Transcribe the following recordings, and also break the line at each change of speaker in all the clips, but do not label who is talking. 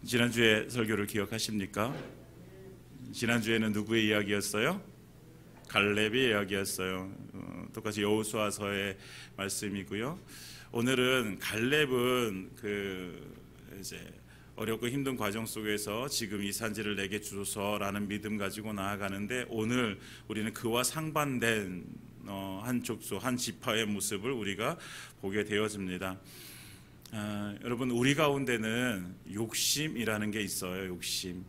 지난주에 설교를 기억하십니까? 지난주에는 누구의 이야기였어요? 갈렙의 이야기였어요. 똑같이 여호수아서의 말씀이고요. 오늘은 갈렙은 이제 어렵고 힘든 과정 속에서 지금 이 산지를 내게 주소서라는 믿음 가지고 나아가는데, 오늘 우리는 그와 상반된 한 족속, 한 지파의 모습을 우리가 보게 되어집니다. 여러분, 우리 가운데는 욕심이라는 게 있어요. 욕심.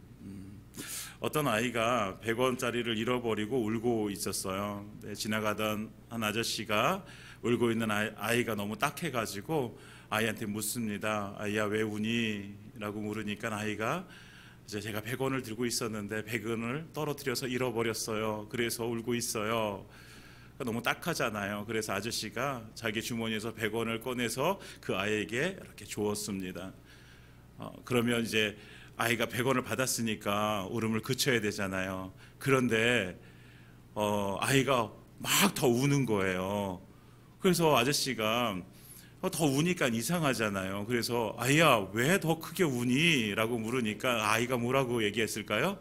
어떤 아이가 100원짜리를 잃어버리고 울고 있었어요. 지나가던 한 아저씨가 울고 있는 아이가 너무 딱해가지고 아이한테 묻습니다. 아이야, 왜 우니? 라고 물으니까 아이가 이제 제가 100원을 들고 있었는데 100원을 떨어뜨려서 잃어버렸어요. 그래서 울고 있어요. 너무 딱하잖아요. 그래서 아저씨가 자기 주머니에서 100원을 꺼내서 그 아이에게 이렇게 주었습니다. 그러면 이제 아이가 100원을 받았으니까 울음을 그쳐야 되잖아요. 그런데 아이가 막 더 우는 거예요. 그래서 아저씨가 더 우니까 이상하잖아요. 그래서 아이야, 왜 더 크게 우니? 라고 물으니까 아이가 뭐라고 얘기했을까요?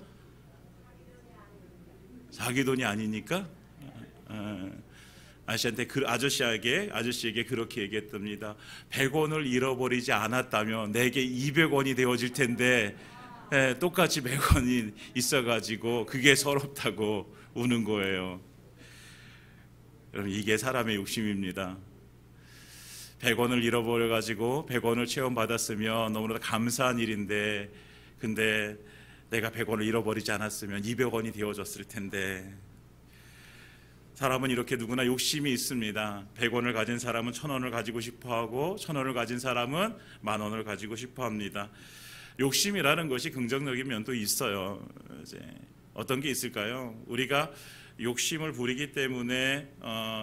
자기 돈이 아니니까? 아저씨에게 그렇게 얘기했답니다. 100원을 잃어버리지 않았다면 내게 200원이 되어질 텐데, 똑같이 100원이 있어가지고 그게 서럽다고 우는 거예요. 여러분, 이게 사람의 욕심입니다. 100원을 잃어버려가지고 100원을 체험받았으면 너무나 감사한 일인데, 근데 내가 100원을 잃어버리지 않았으면 200원이 되어졌을 텐데. 사람은 이렇게 누구나 욕심이 있습니다. 100원을 가진 사람은 1000원을 가지고 싶어하고, 1000원을 가진 사람은 10,000원을 가지고 싶어합니다. 욕심이라는 것이 긍정적인 면도 있어요. 이제 어떤 게 있을까요? 우리가 욕심을 부리기 때문에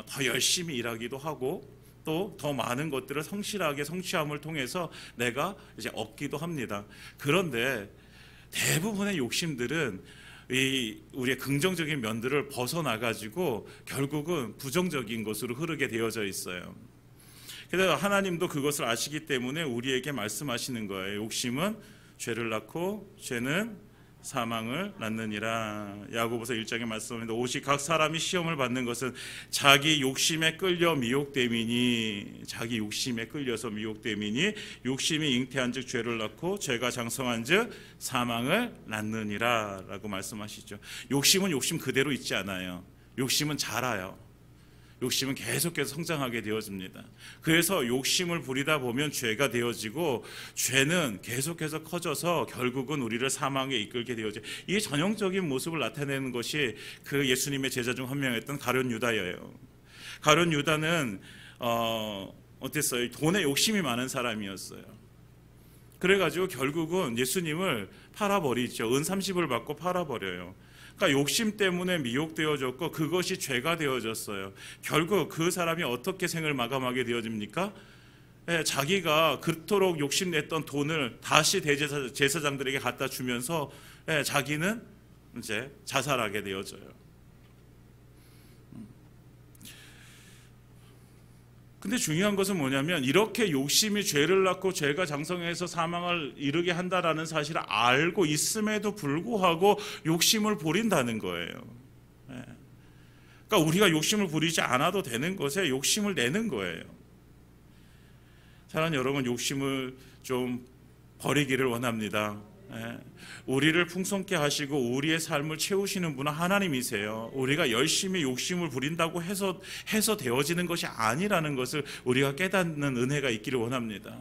더 열심히 일하기도 하고, 또 더 많은 것들을 성실하게 성취함을 통해서 내가 이제 얻기도 합니다. 그런데 대부분의 욕심들은 우리의 긍정적인 면들을 벗어나가지고 결국은 부정적인 것으로 흐르게 되어져 있어요. 그래서 하나님도 그것을 아시기 때문에 우리에게 말씀하시는 거예요. 욕심은 죄를 낳고 죄는 사망을 낳느니라. 야고보서 1장에 말씀합니다. 오직 각 사람이 시험을 받는 것은 자기 욕심에 끌려 미혹됨이니, 자기 욕심에 끌려서 미혹됨이니, 욕심이 잉태한즉 죄를 낳고 죄가 장성한즉 사망을 낳느니라 라고 말씀하시죠. 욕심은 욕심 그대로 있지 않아요. 욕심은 자라요. 욕심은 계속해서 성장하게 되어집니다. 그래서 욕심을 부리다 보면 죄가 되어지고, 죄는 계속해서 커져서 결국은 우리를 사망에 이끌게 되어져요. 이 전형적인 모습을 나타내는 것이 그 예수님의 제자 중 한 명이었던 가룟 유다예요. 가룟 유다는 어땠어요? 돈에 욕심이 많은 사람이었어요. 그래가지고 결국은 예수님을 팔아버리죠. 은 30을 받고 팔아버려요. 그러니까 욕심 때문에 미혹되어졌고 그것이 죄가 되어졌어요. 결국 그 사람이 어떻게 생을 마감하게 되어집니까? 자기가 그토록 욕심냈던 돈을 다시 제사장들에게 갖다 주면서 자기는 이제 자살하게 되어져요. 근데 중요한 것은 뭐냐면, 이렇게 욕심이 죄를 낳고 죄가 장성해서 사망을 이르게 한다라는 사실을 알고 있음에도 불구하고 욕심을 부린다는 거예요. 그러니까 우리가 욕심을 부리지 않아도 되는 것에 욕심을 내는 거예요. 사랑하는 여러분, 욕심을 좀 버리기를 원합니다. 우리를 풍성케 하시고 우리의 삶을 채우시는 분은 하나님이세요. 우리가 열심히 욕심을 부린다고 해서 되어지는 것이 아니라는 것을 우리가 깨닫는 은혜가 있기를 원합니다.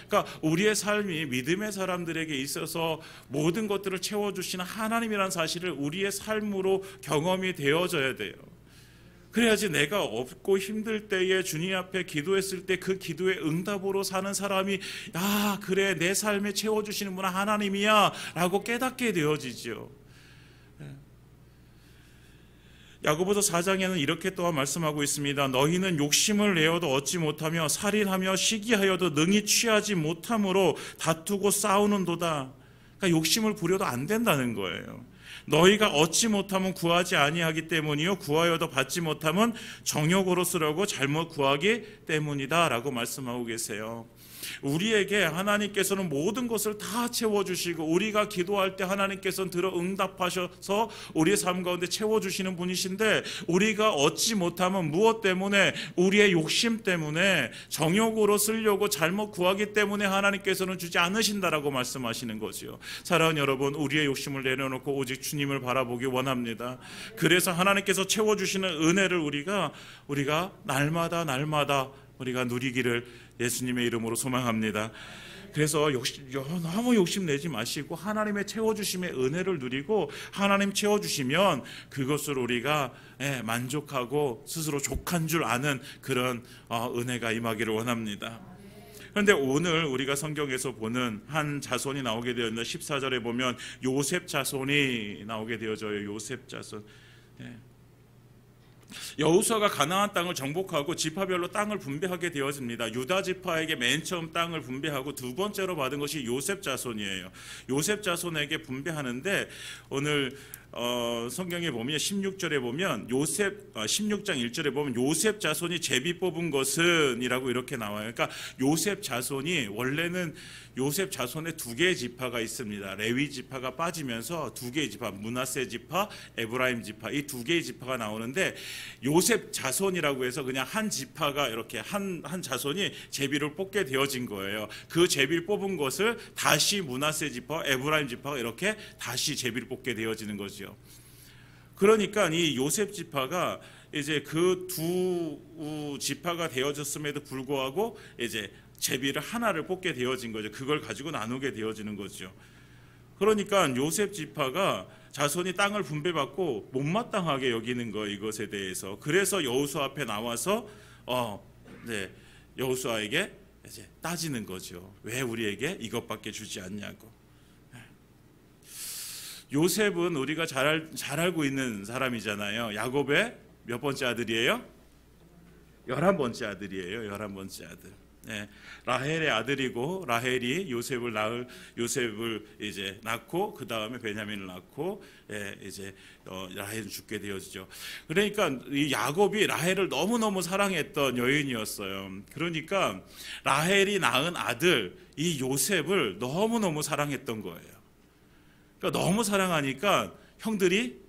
그러니까 우리의 삶이 믿음의 사람들에게 있어서 모든 것들을 채워주시는 하나님이라는 사실을 우리의 삶으로 경험이 되어져야 돼요. 그래야지 내가 없고 힘들 때에 주님 앞에 기도했을 때 그 기도의 응답으로 사는 사람이, 야, 그래, 내 삶에 채워주시는 분은 하나님이야 라고 깨닫게 되어지죠. 야고보서 4장에는 이렇게 또한 말씀하고 있습니다. 너희는 욕심을 내어도 얻지 못하며 살인하며 시기하여도 능히 취하지 못함으로 다투고 싸우는도다. 그러니까 욕심을 부려도 안 된다는 거예요. 너희가 얻지 못하면 구하지 아니하기 때문이요, 구하여도 받지 못하면 정욕으로 쓰려고 잘못 구하기 때문이다 라고 말씀하고 계세요. 우리에게 하나님께서는 모든 것을 다 채워주시고 우리가 기도할 때 하나님께서는 들어 응답하셔서 우리의 삶 가운데 채워주시는 분이신데 우리가 얻지 못하면 무엇 때문에? 우리의 욕심 때문에 정욕으로 쓰려고 잘못 구하기 때문에 하나님께서는 주지 않으신다라고 말씀하시는 거죠. 사랑하는 여러분, 우리의 욕심을 내려놓고 오직 주님을 바라보기 원합니다. 그래서 하나님께서 채워주시는 은혜를 우리가 날마다 우리가 누리기를 예수님의 이름으로 소망합니다. 그래서 너무 욕심내지 마시고 하나님의 채워주심의 은혜를 누리고 하나님 채워주시면 그것을 우리가 만족하고 스스로 족한 줄 아는 그런 은혜가 임하기를 원합니다. 그런데 오늘 우리가 성경에서 보는 한 자손이 나오게 되었는데 14절에 보면 요셉 자손이 나오게 되어져요. 요셉 자손. 여호수아가 가나안 땅을 정복하고 지파별로 땅을 분배하게 되어집니다. 유다 지파에게 맨 처음 땅을 분배하고 두 번째로 받은 것이 요셉 자손이에요. 요셉 자손에게 분배하는데 오늘 성경에 보면 16절에 보면 16장 1절에 보면 요셉 자손이 제비 뽑은 것은 이라고 이렇게 나와요. 그러니까 요셉 자손이 원래는 요셉 자손에 두 개의 지파가 있습니다. 레위 지파가 빠지면서 두 개의 지파, 므낫세 지파, 에브라임 지파, 이 두 개의 지파가 나오는데 요셉 자손이라고 해서 그냥 한 지파가 이렇게 한 자손이 제비를 뽑게 되어진 거예요. 그 제비를 뽑은 것을 다시 므낫세 지파, 에브라임 지파가 이렇게 다시 제비를 뽑게 되어지는 거죠. 그러니까 이 요셉 지파가 이제 그 두 지파가 되어졌음에도 불구하고 이제 제비를 하나를 뽑게 되어진 거죠. 그걸 가지고 나누게 되어지는 거죠. 그러니까 요셉 지파가 자손이 땅을 분배받고 못마땅하게 여기는 거 이것에 대해서. 그래서 여호수아 앞에 나와서 여호수아에게 이제 따지는 거죠. 왜 우리에게 이것밖에 주지 않냐고. 요셉은 우리가 잘 알고 있는 사람이잖아요. 야곱의 몇 번째 아들이에요? 11번째 아들이에요. 11번째 아들. 라헬의 아들이고 라헬이 요셉을 이제 낳고 그 다음에 베냐민을 낳고 이제 라헬은 죽게 되어지죠. 그러니까 이 야곱이 라헬을 너무너무 사랑했던 여인이었어요. 그러니까 라헬이 낳은 아들 이 요셉을 너무너무 사랑했던 거예요. 그러니까 너무 사랑하니까 형들이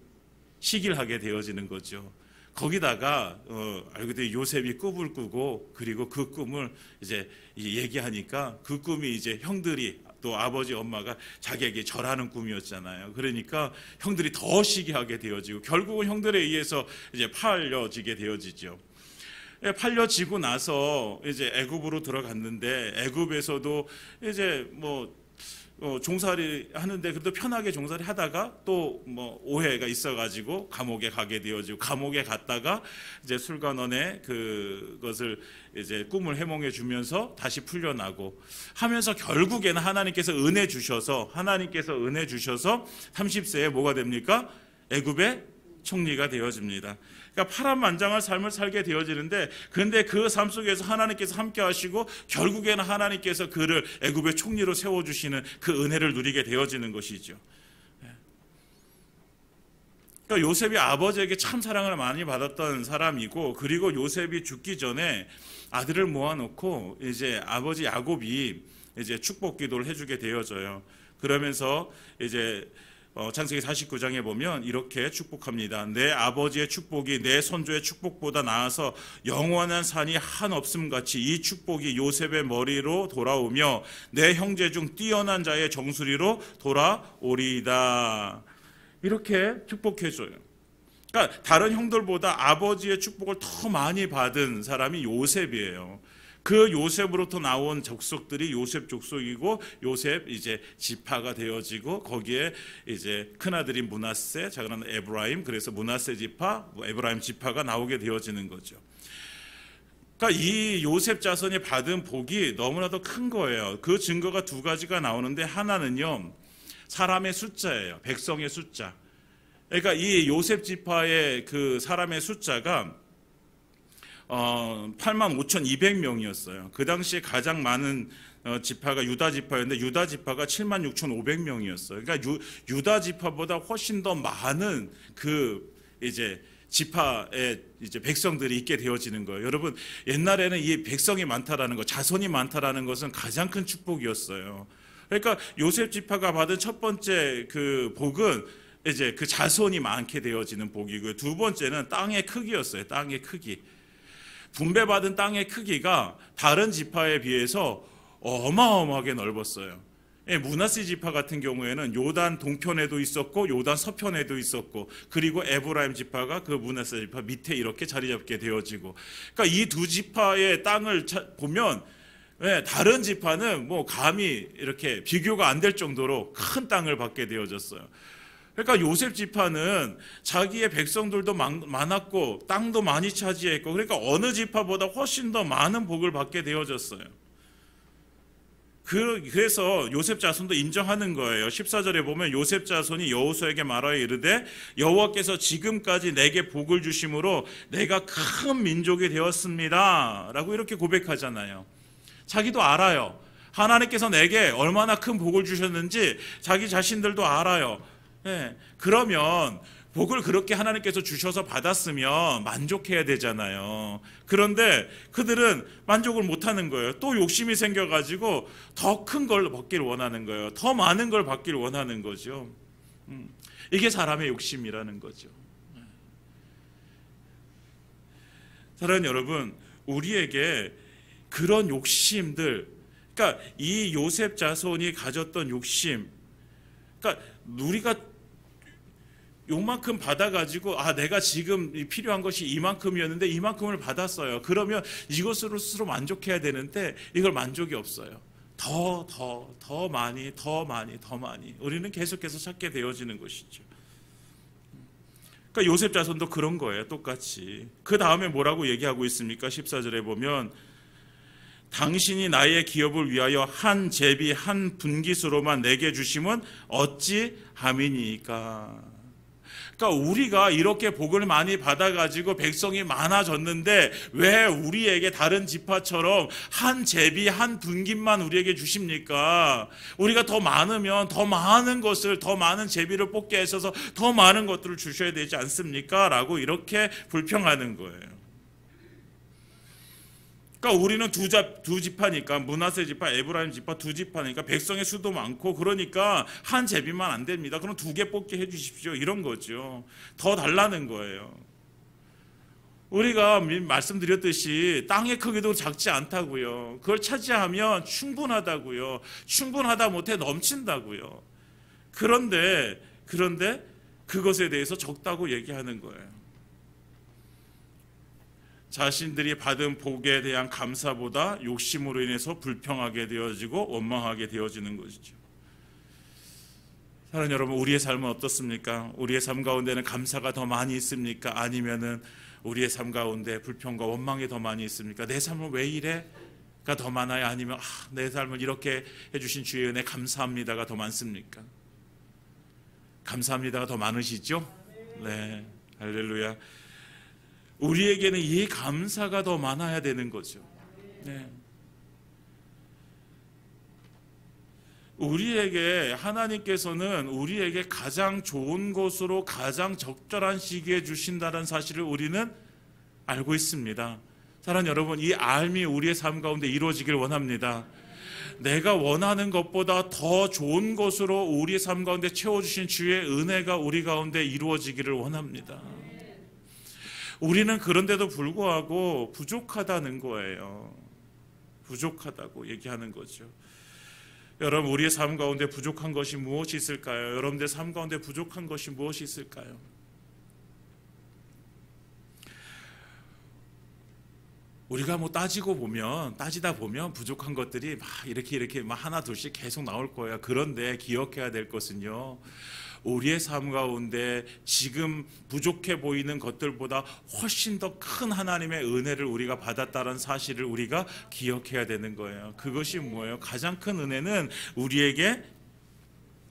시기하게 되어지는 거죠. 거기다가 알고 보니 요셉이 꿈을 꾸고 그리고 그 꿈을 이제 얘기하니까 그 꿈이 이제 형들이 또 아버지 엄마가 자기에게 절하는 꿈이었잖아요. 그러니까 형들이 더 시기하게 되어지고 결국은 형들에 의해서 이제 팔려지게 되어지죠. 팔려지고 나서 이제 애굽으로 들어갔는데 애굽에서도 이제 종살이 하는데 그래도 편하게 종살이 하다가 또 오해가 있어가지고 감옥에 가게 되어지고 감옥에 갔다가 이제 술관원에 그것을 이제 꿈을 해몽해 주면서 다시 풀려나고 하면서 결국에는 하나님께서 은혜 주셔서 30세에 뭐가 됩니까? 애굽의 총리가 되어집니다. 그러니까 파란만장한 삶을 살게 되어지는데 그런데 그 삶 속에서 하나님께서 함께 하시고 결국에는 하나님께서 그를 애굽의 총리로 세워주시는 그 은혜를 누리게 되어지는 것이죠. 그러니까 요셉이 아버지에게 참 사랑을 많이 받았던 사람이고 그리고 요셉이 죽기 전에 아들을 모아놓고 이제 아버지 야곱이 이제 축복 기도를 해주게 되어져요. 그러면서 이제 창세기 49장에 보면 이렇게 축복합니다. 내 아버지의 축복이 내 선조의 축복보다 나아서 영원한 산이 한 없음같이 이 축복이 요셉의 머리로 돌아오며 내 형제 중 뛰어난 자의 정수리로 돌아오리이다. 이렇게 축복해줘요. 그러니까 다른 형들보다 아버지의 축복을 더 많이 받은 사람이 요셉이에요. 그 요셉으로부터 나온 족속들이 요셉 족속이고 요셉 이제 지파가 되어지고 거기에 이제 큰 아들인 므낫세, 작은 아들 에브라임, 그래서 므낫세 지파, 에브라임 지파가 나오게 되어지는 거죠. 그러니까 이 요셉 자손이 받은 복이 너무나도 큰 거예요. 그 증거가 두 가지가 나오는데 하나는요, 사람의 숫자예요. 백성의 숫자. 그러니까 이 요셉 지파의 그 사람의 숫자가 85,200명이었어요. 그 당시에 가장 많은 지파가 유다 지파였는데 유다 지파가 76,500명이었어요. 그러니까 유다 지파보다 훨씬 더 많은 그 이제 지파의 이제 백성들이 있게 되어지는 거예요. 여러분, 옛날에는 이 백성이 많다라는 것, 자손이 많다라는 것은 가장 큰 축복이었어요. 그러니까 요셉 지파가 받은 첫 번째 그 복은 이제 그 자손이 많게 되어지는 복이고요. 두 번째는 땅의 크기였어요. 땅의 크기. 분배받은 땅의 크기가 다른 지파에 비해서 어마어마하게 넓었어요. 므낫세 지파 같은 경우에는 요단 동편에도 있었고 요단 서편에도 있었고, 그리고 에브라임 지파가 그 므낫세 지파 밑에 이렇게 자리 잡게 되어지고, 그러니까 이 두 지파의 땅을 보면 다른 지파는 뭐 감히 이렇게 비교가 안 될 정도로 큰 땅을 받게 되어졌어요. 그러니까 요셉 지파는 자기의 백성들도 많았고 땅도 많이 차지했고, 그러니까 어느 지파보다 훨씬 더 많은 복을 받게 되어졌어요. 그래서 요셉 자손도 인정하는 거예요. 14절에 보면 요셉 자손이 여호수아에게 말하여 이르되 여호와께서 지금까지 내게 복을 주심으로 내가 큰 민족이 되었습니다 라고 이렇게 고백하잖아요. 자기도 알아요. 하나님께서 내게 얼마나 큰 복을 주셨는지 자기 자신들도 알아요. 그러면 복을 그렇게 하나님께서 주셔서 받았으면 만족해야 되잖아요. 그런데 그들은 만족을 못하는 거예요. 또 욕심이 생겨가지고 더 큰 걸 받기를 원하는 거예요. 더 많은 걸 받기를 원하는 거죠. 이게 사람의 욕심이라는 거죠. 사랑하는 여러분, 우리에게 그런 욕심들, 그러니까 이 요셉 자손이 가졌던 욕심, 그러니까 우리가 요만큼 받아가지고 내가 지금 필요한 것이 이만큼이었는데 이만큼을 받았어요. 그러면 이것으로 스스로 만족해야 되는데 이걸 만족이 없어요. 더 많이 우리는 계속해서 찾게 되어지는 것이죠. 그러니까 요셉 자손도 그런 거예요. 똑같이. 그 다음에 뭐라고 얘기하고 있습니까? 14절에 보면 당신이 나의 기업을 위하여 한 제비 한 분깃으로만 내게 주심은 어찌 함이니까. 그러니까 우리가 이렇게 복을 많이 받아가지고 백성이 많아졌는데 왜 우리에게 다른 지파처럼 한 제비 한 분깃만 우리에게 주십니까? 우리가 더 많으면 더 많은 것을, 더 많은 제비를 뽑게 하셔서 더 많은 것들을 주셔야 되지 않습니까? 라고 이렇게 불평하는 거예요. 그러니까 우리는 두 지파니까, 므낫세 지파, 에브라임 지파 두 지파니까 백성의 수도 많고, 그러니까 한 제비만 안 됩니다. 그럼 2개 뽑게 해주십시오. 이런 거죠. 더 달라는 거예요. 우리가 말씀드렸듯이 땅의 크기도 작지 않다고요. 그걸 차지하면 충분하다고요. 충분하다 못해 넘친다고요. 그런데 그것에 대해서 적다고 얘기하는 거예요. 자신들이 받은 복에 대한 감사보다 욕심으로 인해서 불평하게 되어지고 원망하게 되어지는 것이죠. 사랑하는 여러분, 우리의 삶은 어떻습니까? 우리의 삶 가운데는 감사가 더 많이 있습니까? 아니면은 우리의 삶 가운데 불평과 원망이 더 많이 있습니까? 내 삶은 왜 이래?가 더 많아요? 아니면 내 삶을 이렇게 해주신 주의 은혜 감사합니다가 더 많습니까? 감사합니다가 더 많으시죠? 네, 할렐루야. 우리에게는 이 감사가 더 많아야 되는 거죠. 네. 우리에게 하나님께서는 우리에게 가장 좋은 것으로 가장 적절한 시기에 주신다는 사실을 우리는 알고 있습니다. 사랑하는 여러분, 이 알미 우리의 삶 가운데 이루어지길 원합니다. 내가 원하는 것보다 더 좋은 것으로 우리의 삶 가운데 채워주신 주의 은혜가 우리 가운데 이루어지기를 원합니다. 우리는 그런데도 불구하고 부족하다는 거예요. 부족하다고 얘기하는 거죠. 여러분, 우리의 삶 가운데 부족한 것이 무엇이 있을까요? 여러분들의 삶 가운데 부족한 것이 무엇이 있을까요? 우리가 따지다 보면 부족한 것들이 이렇게 하나 둘씩 계속 나올 거예요. 그런데 기억해야 될 것은요, 우리의 삶 가운데 지금 부족해 보이는 것들보다 훨씬 더 큰 하나님의 은혜를 우리가 받았다는 사실을 우리가 기억해야 되는 거예요. 그것이 뭐예요? 가장 큰 은혜는 우리에게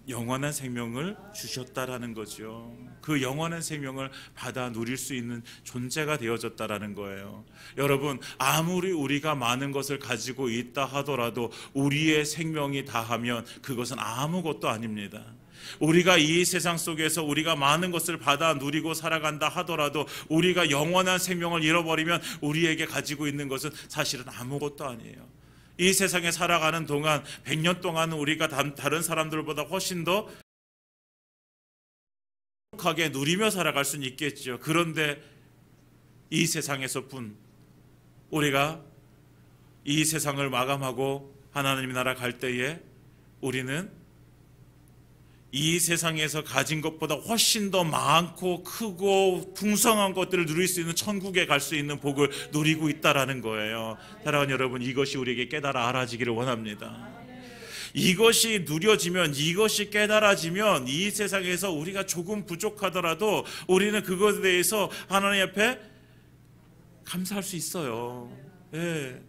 영원한 생명을 주셨다라는 거죠. 그 영원한 생명을 받아 누릴 수 있는 존재가 되어졌다라는 거예요. 여러분, 아무리 우리가 많은 것을 가지고 있다 하더라도 우리의 생명이 다하면 그것은 아무것도 아닙니다. 우리가 이 세상 속에서 우리가 많은 것을 받아 누리고 살아간다 하더라도 우리가 영원한 생명을 잃어버리면 우리에게 가지고 있는 것은 사실은 아무것도 아니에요. 이 세상에 살아가는 동안 100년 동안은 우리가 다른 사람들보다 훨씬 더 행복하게 누리며 살아갈 수는 있겠죠. 그런데 이 세상에서뿐 우리가 이 세상을 마감하고 하나님 나라 갈 때에 우리는 이 세상에서 가진 것보다 훨씬 더 많고 크고 풍성한 것들을 누릴 수 있는 천국에 갈 수 있는 복을 누리고 있다라는 거예요. 사랑하는 여러분, 이것이 우리에게 깨달아 알아지기를 원합니다. 이것이 누려지면, 이것이 깨달아지면 이 세상에서 우리가 조금 부족하더라도 우리는 그것에 대해서 하나님 앞에 감사할 수 있어요. 예.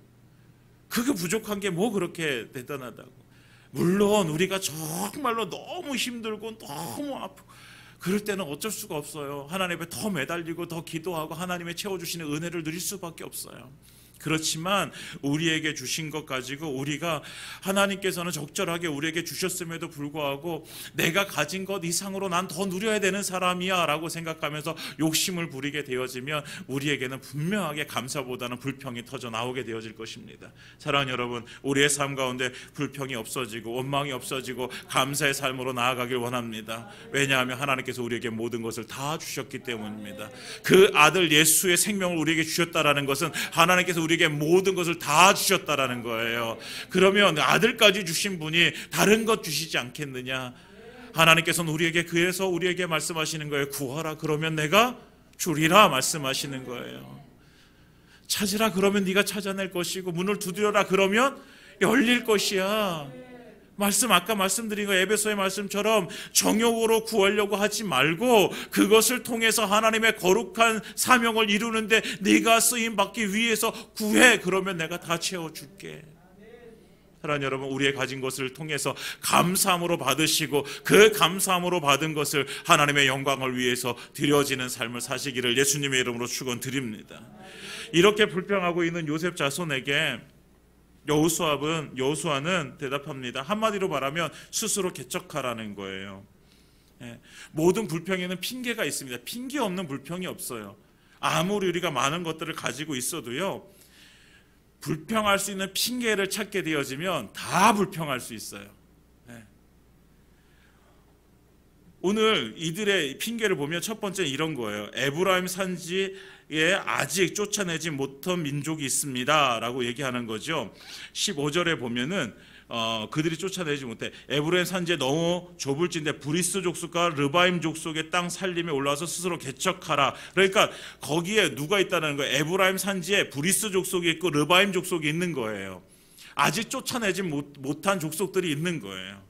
그게 부족한 게 뭐 그렇게 대단하다고. 물론 우리가 정말로 너무 힘들고 너무 아프고 그럴 때는 어쩔 수가 없어요. 하나님 앞에 더 매달리고 더 기도하고 하나님의 채워주시는 은혜를 누릴 수밖에 없어요. 그렇지만 우리에게 주신 것 가지고 우리가 하나님께서는 적절하게 우리에게 주셨음에도 불구하고 내가 가진 것 이상으로 난 더 누려야 되는 사람이야 라고 생각하면서 욕심을 부리게 되어지면 우리에게는 분명하게 감사보다는 불평이 터져 나오게 되어질 것입니다. 사랑하는 여러분, 우리의 삶 가운데 불평이 없어지고 원망이 없어지고 감사의 삶으로 나아가길 원합니다. 왜냐하면 하나님께서 우리에게 모든 것을 다 주셨기 때문입니다. 그 아들 예수의 생명을 우리에게 주셨다라는 것은 하나님께서 우리에게 모든 것을 다 주셨다라는 거예요. 그러면 아들까지 주신 분이 다른 것 주시지 않겠느냐? 하나님께서는 우리에게 그래서 우리에게 말씀하시는 거예요. 구하라 그러면 내가 주리라 말씀하시는 거예요. 찾으라 그러면 네가 찾아낼 것이고 문을 두드려라 그러면 열릴 것이야. 아까 말씀드린 거 에베소의 말씀처럼 정욕으로 구하려고 하지 말고 그것을 통해서 하나님의 거룩한 사명을 이루는데 네가 쓰임 받기 위해서 구해. 그러면 내가 다 채워줄게. 사랑하는 여러분, 우리의 가진 것을 통해서 감사함으로 받으시고 그 감사함으로 받은 것을 하나님의 영광을 위해서 드려지는 삶을 사시기를 예수님의 이름으로 축원드립니다. 이렇게 불평하고 있는 요셉 자손에게 여호수아는 대답합니다. 한마디로 말하면 스스로 개척하라는 거예요. 모든 불평에는 핑계가 있습니다. 핑계 없는 불평이 없어요. 아무리 우리가 많은 것들을 가지고 있어도요, 불평할 수 있는 핑계를 찾게 되어지면 다 불평할 수 있어요. 오늘 이들의 핑계를 보면 첫 번째 이런 거예요. 에브라임 산지에 아직 쫓아내지 못한 민족이 있습니다 라고 얘기하는 거죠. 15절에 보면은 그들이 쫓아내지 못해 에브라임 산지에 너무 좁을진데 브리스 족속과 르바임 족속의 땅 살림에 올라와서 스스로 개척하라. 그러니까 거기에 누가 있다는 거예요. 에브라임 산지에 브리스 족속이 있고 르바임 족속이 있는 거예요. 아직 쫓아내지 못한 족속들이 있는 거예요.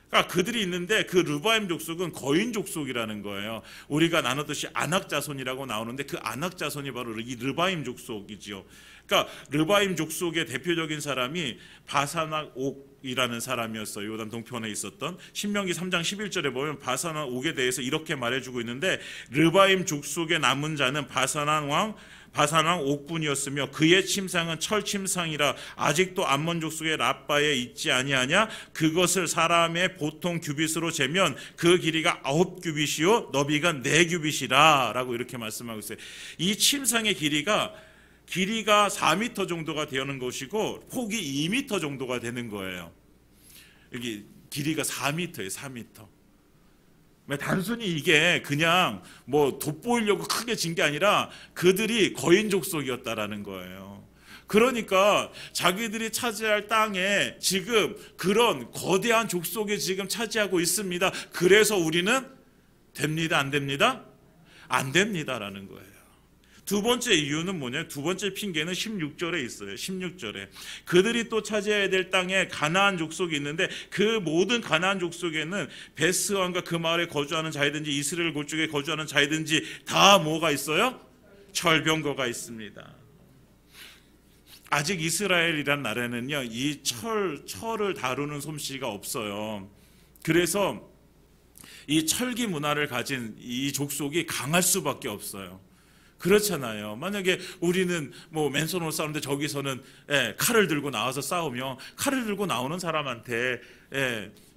그러니까 그들이 있는데 그 르바임 족속은 거인 족속이라는 거예요. 우리가 나눴듯이 아낙 자손이라고 나오는데 그 아낙 자손이 바로 이 르바임 족속이지요. 그러니까 르바임 족속의 대표적인 사람이 바사낙 옥이라는 사람이었어요. 요단 동편에 있었던. 신명기 3장 11절에 보면 바사낙 옥에 대해서 이렇게 말해주고 있는데 르바임 족속의 남은 자는 바사낙 옥분이었으며 그의 침상은 철 침상이라 아직도 암몬 족속의 라빠에 있지 아니하냐. 그것을 사람의 보통 규빗으로 재면 그 길이가 9규빗이요 너비가 4규빗이라 라고 이렇게 말씀하고 있어요. 이 침상의 길이가 4m 정도가 되는 것이고 폭이 2m 정도가 되는 거예요. 여기 길이가 4m예요. 4m. 단순히 이게 그냥 뭐 돋보이려고 크게 진 게 아니라 그들이 거인 족속이었다라는 거예요. 그러니까 자기들이 차지할 땅에 지금 그런 거대한 족속이 지금 차지하고 있습니다. 그래서 우리는 됩니다, 안 됩니다? 안 됩니다라는 거예요. 두 번째 이유는 뭐냐? 두 번째 핑계는 16절에 있어요. 16절에 그들이 또 차지해야 될 땅에 가나안 족속이 있는데 그 모든 가나안 족속에는 베스왕과 그 마을에 거주하는 자이든지 이스라엘 골쪽에 거주하는 자이든지 다 뭐가 있어요? 철병거가 있습니다. 아직 이스라엘이란 나라에는요 이 철을 다루는 솜씨가 없어요. 그래서 이 철기 문화를 가진 이 족속이 강할 수밖에 없어요. 그렇잖아요. 만약에 우리는 뭐 맨손으로 싸우는데 저기서는 칼을 들고 나와서 싸우면 칼을 들고 나오는 사람한테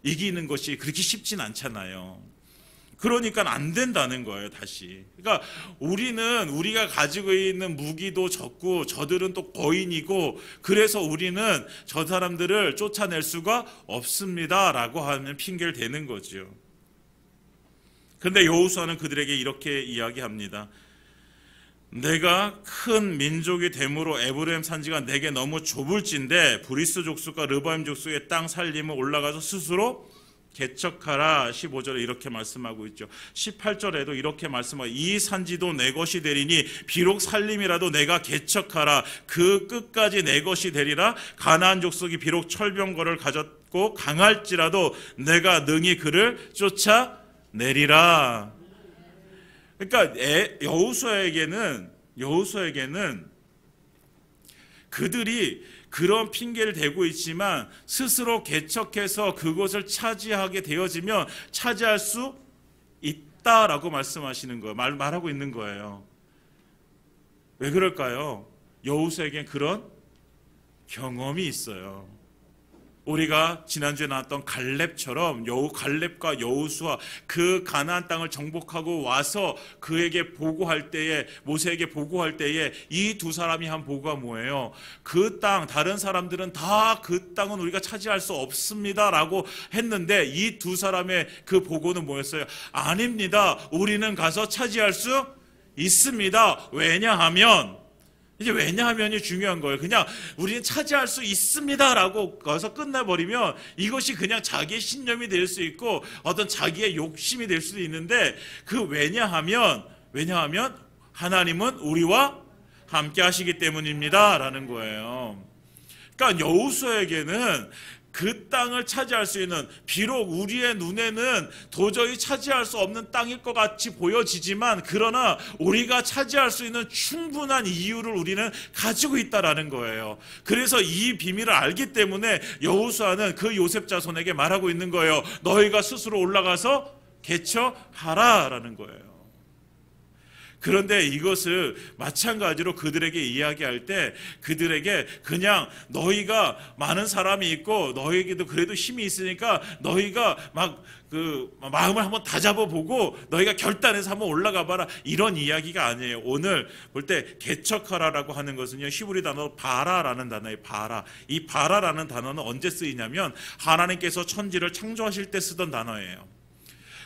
이기는 것이 그렇게 쉽진 않잖아요. 그러니까 안 된다는 거예요, 다시. 그러니까 우리는 우리가 가지고 있는 무기도 적고 저들은 또 거인이고 그래서 우리는 저 사람들을 쫓아낼 수가 없습니다라고 하는 핑계를 대는 거죠. 그런데 여호수아는 그들에게 이렇게 이야기합니다. 내가 큰 민족이 됨으로 에브라임 산지가 내게 너무 좁을진데 브리스 족속과 르바임 족속의 땅 살림을 올라가서 스스로 개척하라. 15절에 이렇게 말씀하고 있죠. 18절에도 이렇게 말씀하고 이 산지도 내 것이 되리니 비록 살림이라도 내가 개척하라. 그 끝까지 내 것이 되리라. 가나안 족속이 비록 철병거를 가졌고 강할지라도 내가 능히 그를 쫓아내리라. 그러니까 여호수아에게는 그들이 그런 핑계를 대고 있지만 스스로 개척해서 그곳을 차지하게 되어지면 차지할 수 있다라고 말씀하시는 거예요. 말하고 있는 거예요. 왜 그럴까요? 여호수아에겐 그런 경험이 있어요. 우리가 지난주에 나왔던 갈렙처럼 갈렙과 여호수아 그 가나안 땅을 정복하고 와서 그에게 보고할 때에 모세에게 보고할 때에 이 두 사람이 한 보고가 뭐예요? 그 땅 다른 사람들은 다 그 땅은 우리가 차지할 수 없습니다라고 했는데 이 두 사람의 그 보고는 뭐였어요? 아닙니다. 우리는 가서 차지할 수 있습니다. 왜냐하면이 중요한 거예요. 그냥 우리는 차지할 수 있습니다라고 가서 끝나버리면 이것이 그냥 자기의 신념이 될 수 있고 어떤 자기의 욕심이 될 수도 있는데 왜냐하면 하나님은 우리와 함께 하시기 때문입니다라는 거예요. 그러니까 여호수아에게는 그 땅을 차지할 수 있는, 비록 우리의 눈에는 도저히 차지할 수 없는 땅일 것 같이 보여지지만 그러나 우리가 차지할 수 있는 충분한 이유를 우리는 가지고 있다라는 거예요. 그래서 이 비밀을 알기 때문에 여호수아는 그 요셉 자손에게 말하고 있는 거예요. 너희가 스스로 올라가서 개척하라라는 거예요. 그런데 이것을 마찬가지로 그들에게 이야기할 때 그들에게 그냥 너희가 많은 사람이 있고 너희에게도 그래도 힘이 있으니까 너희가 막 그 마음을 한번 다잡아보고 너희가 결단해서 한번 올라가 봐라, 이런 이야기가 아니에요. 오늘 볼 때 개척하라라고 하는 것은요, 히브리 단어 바라라는 단어예요. 바라. 이 바라라는 단어는 언제 쓰이냐면 하나님께서 천지를 창조하실 때 쓰던 단어예요.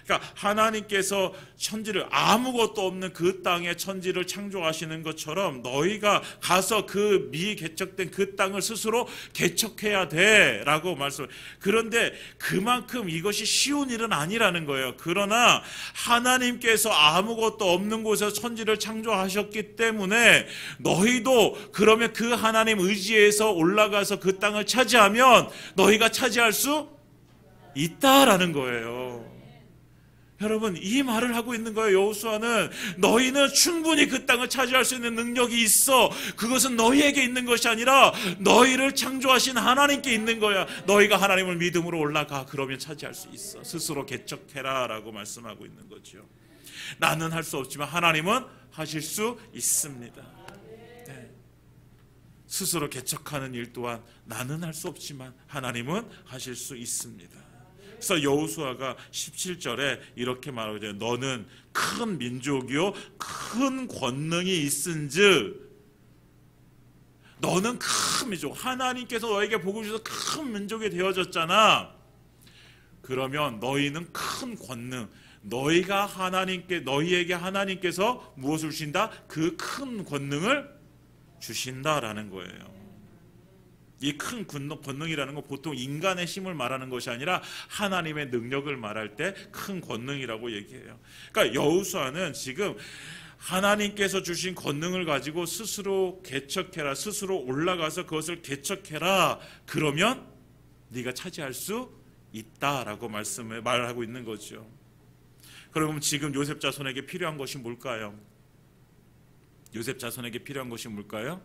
그러니까 하나님께서 천지를, 아무것도 없는 그 땅에 천지를 창조하시는 것처럼 너희가 가서 그 미개척된 그 땅을 스스로 개척해야 돼라고 말씀. 그런데 그만큼 이것이 쉬운 일은 아니라는 거예요. 그러나 하나님께서 아무것도 없는 곳에서 천지를 창조하셨기 때문에 너희도 그러면 그 하나님 의지에서 올라가서 그 땅을 차지하면 너희가 차지할 수 있다라는 거예요. 여러분, 이 말을 하고 있는 거예요. 여호수아는 너희는 충분히 그 땅을 차지할 수 있는 능력이 있어. 그것은 너희에게 있는 것이 아니라 너희를 창조하신 하나님께 있는 거야. 너희가 하나님을 믿음으로 올라가. 그러면 차지할 수 있어. 스스로 개척해라 라고 말씀하고 있는 거죠. 나는 할 수 없지만 하나님은 하실 수 있습니다. 네. 스스로 개척하는 일 또한 나는 할 수 없지만 하나님은 하실 수 있습니다. 그래서 여호수아가 17절에 이렇게 말하고 있잖아요. 너는 큰 민족이요 큰 권능이 있은즉, 너는 큰 민족, 하나님께서 너에게 복을 주셔서 큰 민족이 되어졌잖아. 그러면 너희는 큰 권능, 너희가 하나님께, 너희에게 하나님께서 무엇을 주신다? 그 큰 권능을 주신다라는 거예요. 이 큰 권능이라는 건 보통 인간의 힘을 말하는 것이 아니라 하나님의 능력을 말할 때 큰 권능이라고 얘기해요. 그러니까 여호수아는 지금 하나님께서 주신 권능을 가지고 스스로 개척해라, 스스로 올라가서 그것을 개척해라. 그러면 네가 차지할 수 있다라고 말하고 있는 거죠. 그럼 지금 요셉 자손에게 필요한 것이 뭘까요? 요셉 자손에게 필요한 것이 뭘까요?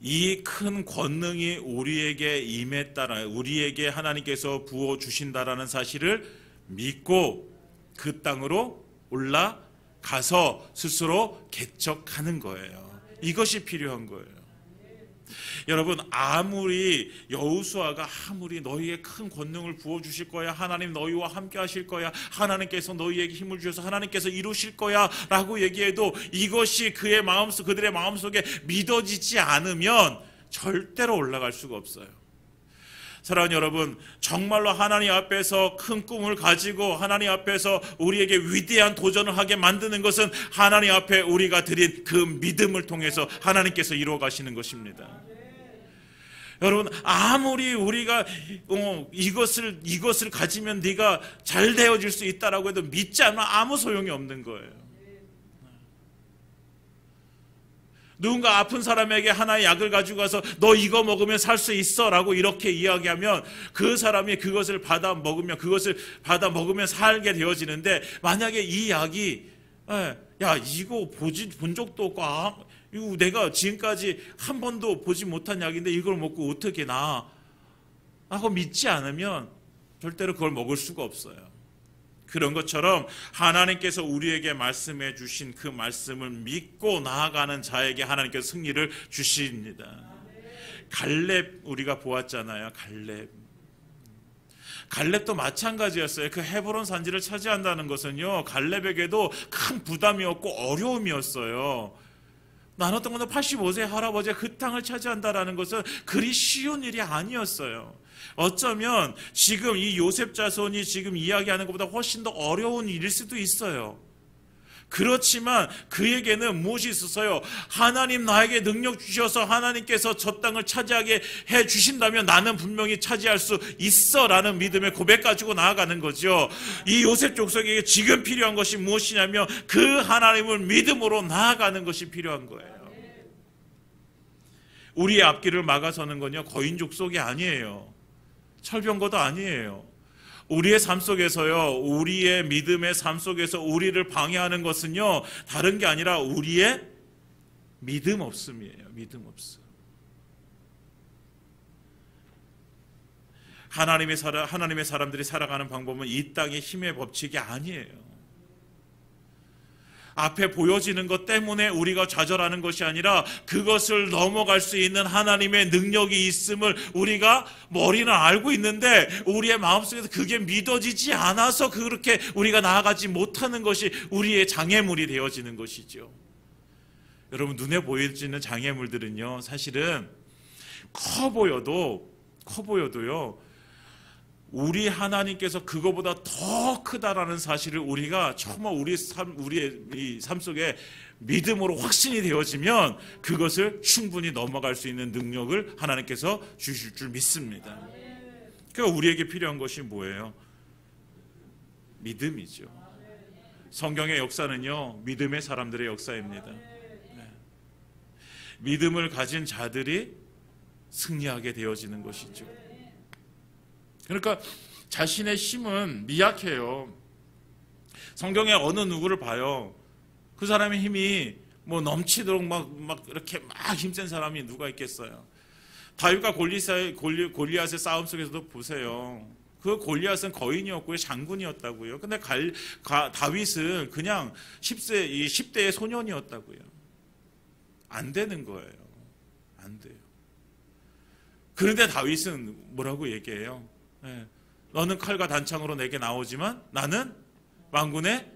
이 큰 권능이 우리에게 임했다라, 우리에게 하나님께서 부어 주신다라는 사실을 믿고 그 땅으로 올라가는 가서 스스로 개척하는 거예요. 이것이 필요한 거예요. 여러분, 아무리 여호수아가 아무리 너희에게 큰 권능을 부어주실 거야, 하나님 너희와 함께 하실 거야, 하나님께서 너희에게 힘을 주셔서 하나님께서 이루실 거야 라고 얘기해도 이것이 그들의 마음속에 믿어지지 않으면 절대로 올라갈 수가 없어요. 사랑하는 여러분, 정말로 하나님 앞에서 큰 꿈을 가지고 하나님 앞에서 우리에게 위대한 도전을 하게 만드는 것은 하나님 앞에 우리가 드린 그 믿음을 통해서 하나님께서 이루어 가시는 것입니다. 여러분, 아무리 우리가 이것을 가지면 네가 잘 되어질 수 있다라고 해도 믿지 않으면 아무 소용이 없는 거예요. 누군가 아픈 사람에게 하나의 약을 가지고 가서 너 이거 먹으면 살 수 있어 라고 이렇게 이야기하면 그 사람이 그것을 받아 먹으면 살게 되어지는데, 만약에 이 약이 야 이거 본 적도 없고 이거 내가 지금까지 한 번도 보지 못한 약인데 이걸 먹고 어떻게 나 하고 믿지 않으면 절대로 그걸 먹을 수가 없어요. 그런 것처럼 하나님께서 우리에게 말씀해 주신 그 말씀을 믿고 나아가는 자에게 하나님께서 승리를 주십니다. 갈렙 우리가 보았잖아요. 갈렙도 마찬가지였어요. 그 헤브론 산지를 차지한다는 것은요, 갈렙에게도 큰 부담이었고 어려움이었어요. 나눴던 건데 85세 할아버지가 그 땅을 차지한다는 것은 그리 쉬운 일이 아니었어요. 어쩌면 지금 이 요셉 자손이 지금 이야기하는 것보다 훨씬 더 어려운 일일 수도 있어요. 그렇지만 그에게는 무엇이 있었어요? 하나님 나에게 능력 주셔서 하나님께서 저 땅을 차지하게 해 주신다면 나는 분명히 차지할 수 있어 라는 믿음의 고백 가지고 나아가는 거죠. 이 요셉 족속에게 지금 필요한 것이 무엇이냐면 그 하나님을 믿음으로 나아가는 것이 필요한 거예요. 우리의 앞길을 막아서는 건요, 거인 족속이 아니에요. 철병거도 아니에요. 우리의 삶 속에서요, 우리의 믿음의 삶 속에서 우리를 방해하는 것은요, 다른 게 아니라 우리의 믿음 없음이에요. 믿음 없음. 하나님의 사람들이 살아가는 방법은 이 땅의 힘의 법칙이 아니에요. 앞에 보여지는 것 때문에 우리가 좌절하는 것이 아니라 그것을 넘어갈 수 있는 하나님의 능력이 있음을 우리가 머리는 알고 있는데 우리의 마음속에서 그게 믿어지지 않아서 그렇게 우리가 나아가지 못하는 것이 우리의 장애물이 되어지는 것이죠. 여러분, 눈에 보이지는 장애물들은요, 사실은 커 보여도요, 우리 하나님께서 그거보다 더 크다라는 사실을 우리가 정말 우리의 이 삶 속에 믿음으로 확신이 되어지면 그것을 충분히 넘어갈 수 있는 능력을 하나님께서 주실 줄 믿습니다. 그러니까 우리에게 필요한 것이 뭐예요? 믿음이죠. 성경의 역사는요, 믿음의 사람들의 역사입니다. 믿음을 가진 자들이 승리하게 되어지는 것이죠. 그러니까 자신의 힘은 미약해요. 성경에 어느 누구를 봐요. 그 사람의 힘이 뭐 넘치도록 막 이렇게 막 힘센 사람이 누가 있겠어요. 다윗과 골리앗의 싸움 속에서도 보세요. 그 골리앗은 거인이었고요, 장군이었다고요. 근데 다윗은 그냥 10대의 소년이었다고요. 안 되는 거예요. 안 돼요. 그런데 다윗은 뭐라고 얘기해요? 너는 칼과 단창으로 내게 나오지만 나는 만군의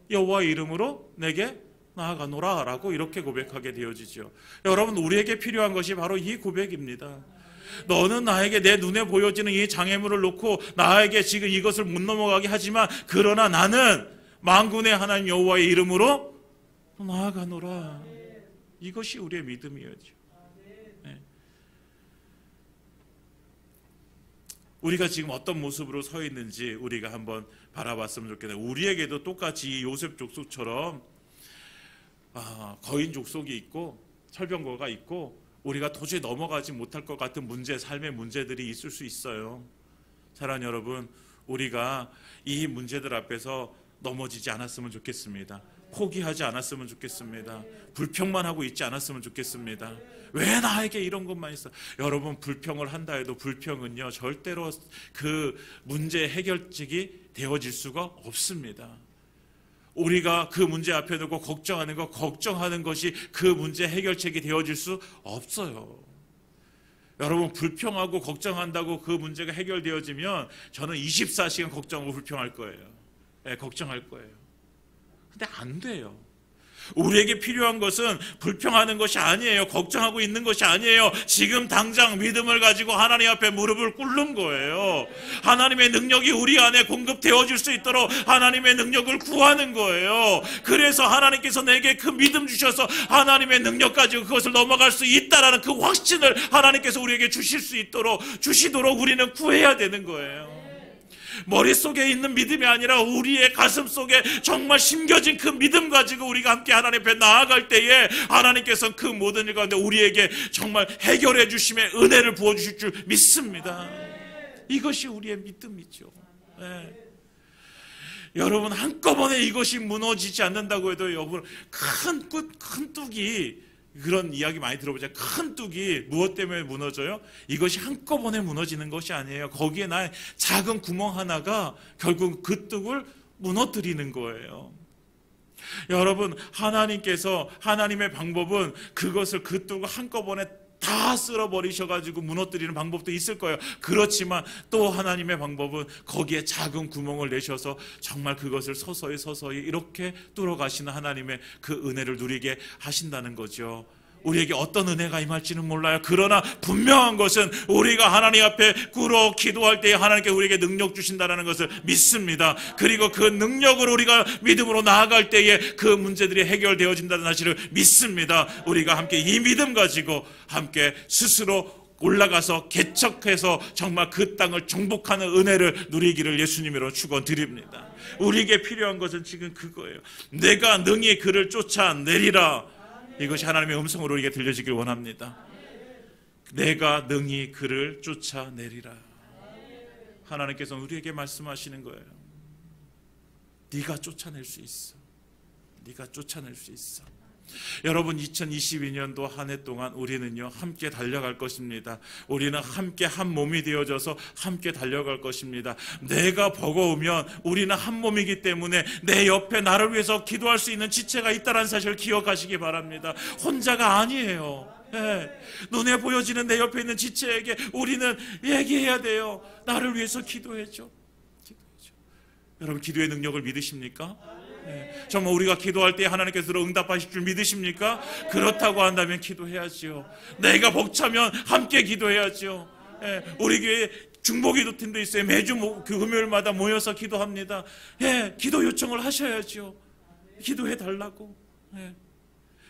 여호와의 이름으로 내게 나아가노라 라고 이렇게 고백하게 되어지죠. 여러분, 우리에게 필요한 것이 바로 이 고백입니다. 너는 나에게 내 눈에 보여지는 이 장애물을 놓고 나에게 지금 이것을 못 넘어가게 하지만 그러나 나는 만군의 하나님 여호와의 이름으로 나아가노라. 이것이 우리의 믿음이었죠. 우리가 지금 어떤 모습으로 서 있는지 우리가 한번 바라봤으면 좋겠네요. 우리에게도 똑같이 요셉 족속처럼 거인 족속이 있고 철병거가 있고 우리가 도저히 넘어가지 못할 것 같은 삶의 문제들이 있을 수 있어요. 사랑하는 여러분, 우리가 이 문제들 앞에서 넘어지지 않았으면 좋겠습니다. 포기하지 않았으면 좋겠습니다. 불평만 하고 있지 않았으면 좋겠습니다. 왜 나에게 이런 것만 있어? 여러분, 불평을 한다 해도 불평은요, 절대로 그 문제 해결책이 되어질 수가 없습니다. 우리가 그 문제 앞에 두고 걱정하는 것이 그 문제 해결책이 되어질 수 없어요. 여러분, 불평하고 걱정한다고 그 문제가 해결되어지면 저는 24시간 걱정하고 불평할 거예요. 네, 걱정할 거예요. 근데 안 돼요. 우리에게 필요한 것은 불평하는 것이 아니에요. 걱정하고 있는 것이 아니에요. 지금 당장 믿음을 가지고 하나님 앞에 무릎을 꿇는 거예요. 하나님의 능력이 우리 안에 공급되어질 수 있도록 하나님의 능력을 구하는 거예요. 그래서 하나님께서 내게 그 믿음 주셔서 하나님의 능력 가지고 그것을 넘어갈 수 있다라는 그 확신을 하나님께서 우리에게 주시도록 우리는 구해야 되는 거예요. 머릿속에 있는 믿음이 아니라 우리의 가슴 속에 정말 심겨진 그 믿음 가지고 우리가 함께 하나님 앞에 나아갈 때에 하나님께서는 그 모든 일 가운데 우리에게 정말 해결해 주심의 은혜를 부어주실 줄 믿습니다. 이것이 우리의 믿음이죠. 네. 여러분, 한꺼번에 이것이 무너지지 않는다고 해도 여러분, 큰 뚝이, 그런 이야기 많이 들어보죠. 큰 뚝이 무엇 때문에 무너져요? 이것이 한꺼번에 무너지는 것이 아니에요. 거기에 나 작은 구멍 하나가 결국 그 뚝을 무너뜨리는 거예요. 여러분, 하나님의 방법은 그것을, 그 뚝을 한꺼번에 다 쓸어버리셔가지고 무너뜨리는 방법도 있을 거예요. 그렇지만 또 하나님의 방법은 거기에 작은 구멍을 내셔서 정말 그것을 서서히 이렇게 뚫어가시는 하나님의 그 은혜를 누리게 하신다는 거죠. 우리에게 어떤 은혜가 임할지는 몰라요. 그러나 분명한 것은 우리가 하나님 앞에 꿇어 기도할 때에 하나님께 우리에게 능력 주신다는 것을 믿습니다. 그리고 그 능력으로 우리가 믿음으로 나아갈 때에 그 문제들이 해결되어진다는 사실을 믿습니다. 우리가 함께 이 믿음 가지고 함께 스스로 올라가서 개척해서 정말 그 땅을 정복하는 은혜를 누리기를 예수님으로 축원드립니다. 우리에게 필요한 것은 지금 그거예요. 내가 능히 그를 쫓아내리라. 이것이 하나님의 음성으로 우리에게 들려지길 원합니다. 내가 능히 그를 쫓아내리라. 하나님께서는 우리에게 말씀하시는 거예요. 네가 쫓아낼 수 있어. 네가 쫓아낼 수 있어. 여러분, 2022년도 한 해 동안 우리는요 함께 달려갈 것입니다. 우리는 함께 한 몸이 되어져서 함께 달려갈 것입니다. 내가 버거우면 우리는 한 몸이기 때문에 내 옆에 나를 위해서 기도할 수 있는 지체가 있다는 사실을 기억하시기 바랍니다. 혼자가 아니에요. 네. 눈에 보여지는 내 옆에 있는 지체에게 우리는 얘기해야 돼요. 나를 위해서 기도해줘. 여러분, 기도의 능력을 믿으십니까? 네. 정말 우리가 기도할 때 하나님께서 응답하실 줄 믿으십니까? 그렇다고 한다면 기도해야지요. 내가 벅차면 함께 기도해야지요. 네. 우리 교회 중보기도팀도 있어요. 매주 그 금요일마다 모여서 기도합니다. 네. 기도 요청을 하셔야지요. 기도해 달라고. 네.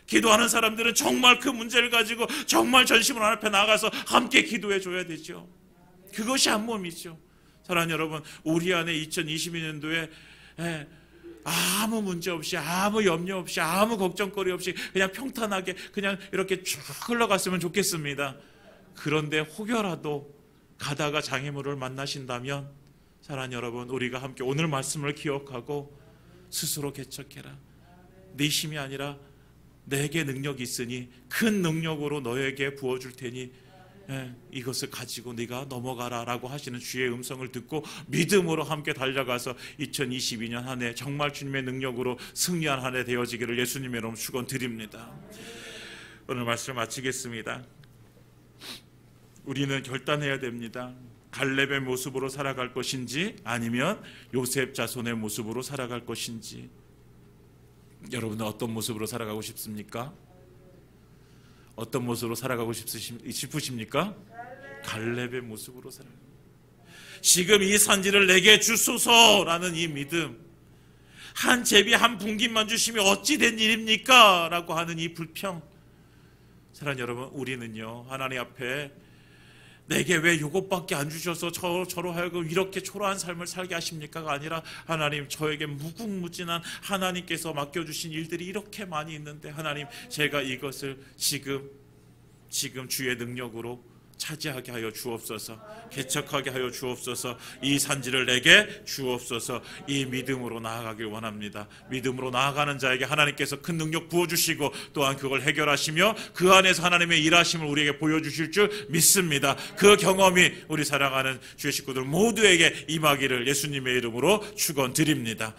기도하는 사람들은 정말 그 문제를 가지고 정말 전심으로 하나님 앞에 나가서 함께 기도해 줘야 되죠. 그것이 한 몸이죠. 사랑하는 여러분, 우리 안에 2022년도에 아무 문제 없이, 아무 염려 없이, 아무 걱정거리 없이 그냥 평탄하게 그냥 이렇게 쭉 흘러갔으면 좋겠습니다. 그런데 혹여라도 가다가 장애물을 만나신다면 사랑하는 여러분, 우리가 함께 오늘 말씀을 기억하고 스스로 개척해라. 네 힘이 아니라 내게 능력이 있으니 큰 능력으로 너에게 부어줄 테니 이것을 가지고 네가 넘어가라 라고 하시는 주의 음성을 듣고 믿음으로 함께 달려가서 2022년 한 해 정말 주님의 능력으로 승리한 한 해 되어지기를 예수님의 이름으로 축원드립니다. 오늘 말씀을 마치겠습니다. 우리는 결단해야 됩니다. 갈렙의 모습으로 살아갈 것인지 아니면 요셉 자손의 모습으로 살아갈 것인지. 여러분은 어떤 모습으로 살아가고 싶습니까? 어떤 모습으로 살아가고 싶으십니까? 갈렙의 모습으로 살아가고. 지금 이 산지를 내게 주소서라는 이 믿음, 한 제비 한 분깃만 주시면 어찌 된 일입니까? 라고 하는 이 불평. 사랑하는 여러분, 우리는요 하나님 앞에 내게 왜 이것밖에 안 주셔서 저로 하여금 이렇게 초라한 삶을 살게 하십니까가 아니라, 하나님, 저에게 무궁무진한 하나님께서 맡겨주신 일들이 이렇게 많이 있는데 하나님, 제가 이것을 지금 주의 능력으로 차지하게 하여 주옵소서. 개척하게 하여 주옵소서. 이 산지를 내게 주옵소서. 이 믿음으로 나아가길 원합니다. 믿음으로 나아가는 자에게 하나님께서 큰 능력 부어주시고 또한 그걸 해결하시며 그 안에서 하나님의 일하심을 우리에게 보여주실 줄 믿습니다. 그 경험이 우리 사랑하는 주의 식구들 모두에게 임하기를 예수님의 이름으로 축원드립니다.